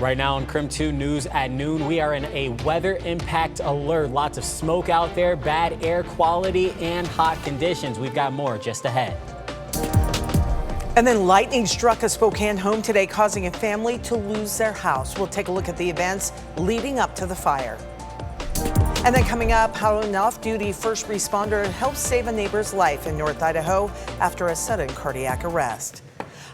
Right now on KREM 2 News at noon, we are in a weather impact alert. Lots of smoke out there, bad air quality, and hot conditions. We've got more just ahead. And then lightning struck a Spokane home today, causing a family to lose their house. We'll take a look at the events leading up to the fire. And then coming up, how an off-duty first responder helped save a neighbor's life in North Idaho after a sudden cardiac arrest.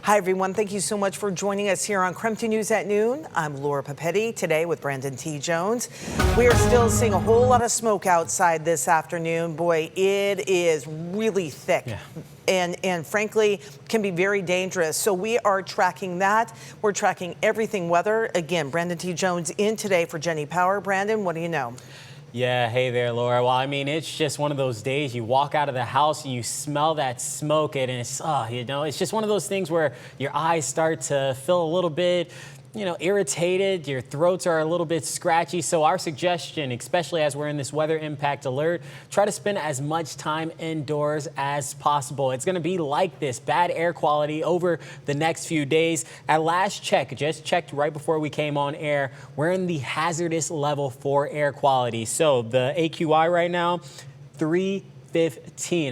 Hi, everyone. Thank you so much for joining us here on KREM 2 News at noon. I'm Laura Papetti, today with Brandon T. Jones. We are still seeing a whole lot of smoke outside this afternoon. Boy, it is really thick. Yeah. And frankly, can be very dangerous. So we are tracking that. We're tracking everything weather. Again, Brandon T. Jones in today for Jenny Power. Brandon, what do you know? Yeah, hey there, Laura. Well, I mean, it's just one of those days you walk out of the house and you smell that smoke, and it's, it's just one of those things where your eyes start to feel a little bit, irritated. Your throats are a little bit scratchy. So our suggestion, especially as we're in this weather impact alert, try to spend as much time indoors as possible. It's going to be like this, bad air quality over the next few days. At last check, just checked right before we came on air, we're in the hazardous level for air quality. So the AQI right now, 315.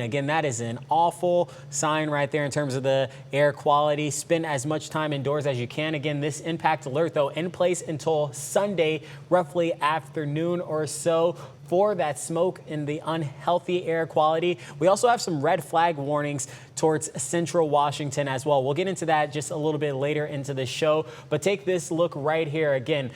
Again, that is an awful sign right there in terms of the air quality. Spend as much time indoors as you can. Again, this impact alert, though, in place until Sunday, roughly afternoon or so, for that smoke and the unhealthy air quality. We also have some red flag warnings towards central Washington as well. We'll get into that just a little bit later into the show, but take this look right here. Again,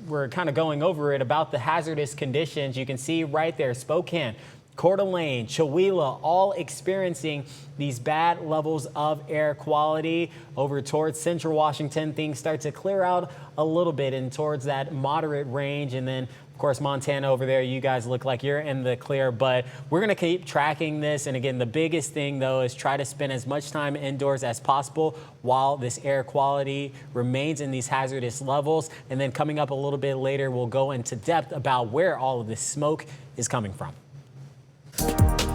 we're kind of going over it about the hazardous conditions. You can see right there, Spokane, Coeur d'Alene, Chewelah, all experiencing these bad levels of air quality. Over towards central Washington, things start to clear out a little bit and towards that moderate range. And then, of course, Montana over there, you guys look like you're in the clear, but we're going to keep tracking this. And again, the biggest thing, though, is try to spend as much time indoors as possible while this air quality remains in these hazardous levels. And then coming up a little bit later, we'll go into depth about where all of this smoke is coming from.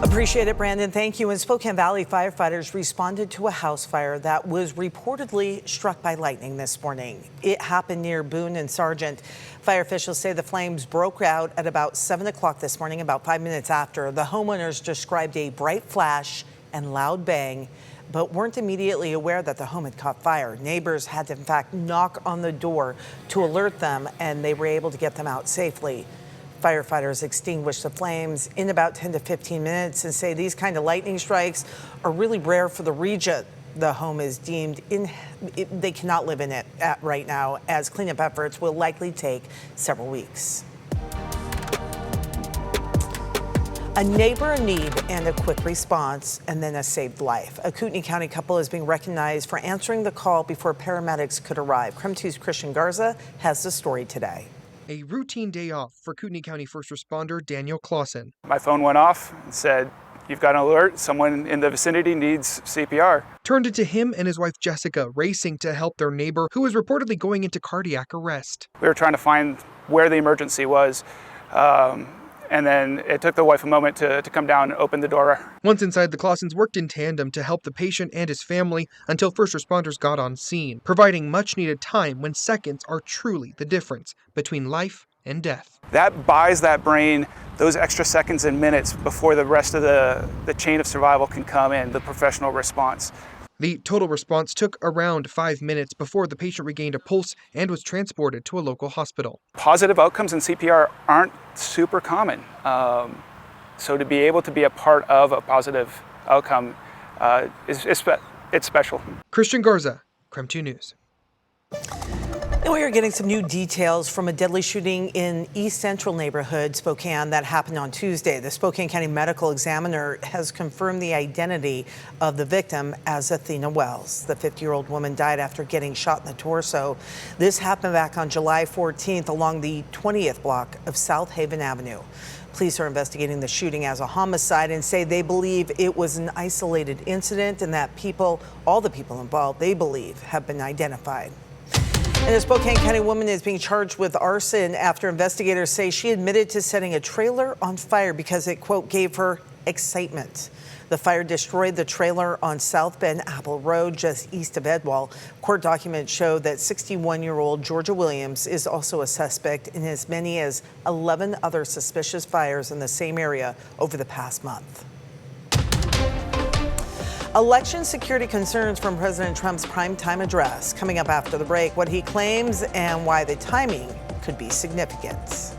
Appreciate it, Brandon. Thank you. In Spokane Valley, firefighters responded to a house fire that was reportedly struck by lightning this morning. It happened near Boone and Sargent. Fire officials say the flames broke out at about 7 o'clock this morning, about 5 minutes after. The homeowners described a bright flash and loud bang, but weren't immediately aware that the home had caught fire. Neighbors had to, in fact, knock on the door to alert them, and they were able to get them out safely. Firefighters extinguished the flames in about 10 to 15 minutes and say these kind of lightning strikes are really rare for the region. The home is deemed they cannot live in it right now, as cleanup efforts will likely take several weeks. A neighbor in need and a quick response, and then a saved life. A Kootenai County couple is being recognized for answering the call before paramedics could arrive. KREM 2's Christian Garza has the story today. A routine day off for Kootenai County first responder Daniel Clausen. My phone went off and said, "You've got an alert. Someone in the vicinity needs CPR." Turned it to him and his wife Jessica racing to help their neighbor who was reportedly going into cardiac arrest. We were trying to find where the emergency was. And then it took the wife a moment to come down and open the door. Once inside, the Clausens worked in tandem to help the patient and his family until first responders got on scene, providing much needed time when seconds are truly the difference between life and death. That buys that brain those extra seconds and minutes before the rest of the chain of survival can come in, the professional response. The total response took around 5 minutes before the patient regained a pulse and was transported to a local hospital. Positive outcomes in CPR aren't super common. So to be able to be a part of a positive outcome, it's special. Christian Garza, KREM 2 News. And we are getting some new details from a deadly shooting in East Central neighborhood, Spokane, that happened on Tuesday. The Spokane County Medical Examiner has confirmed the identity of the victim as Athena Wells. The 50-year-old woman died after getting shot in the torso. This happened back on July 14th along the 20th block of South Haven Avenue. Police are investigating the shooting as a homicide and say they believe it was an isolated incident and that all the people involved, they believe, have been identified. And a Spokane County woman is being charged with arson after investigators say she admitted to setting a trailer on fire because it, quote, gave her excitement. The fire destroyed the trailer on South Bend Apple Road, just east of Edwall. Court documents show that 61-year-old Georgia Williams is also a suspect in as many as 11 other suspicious fires in the same area over the past month. Election security concerns from President Trump's primetime address. Coming up after the break, what he claims and why the timing could be significant.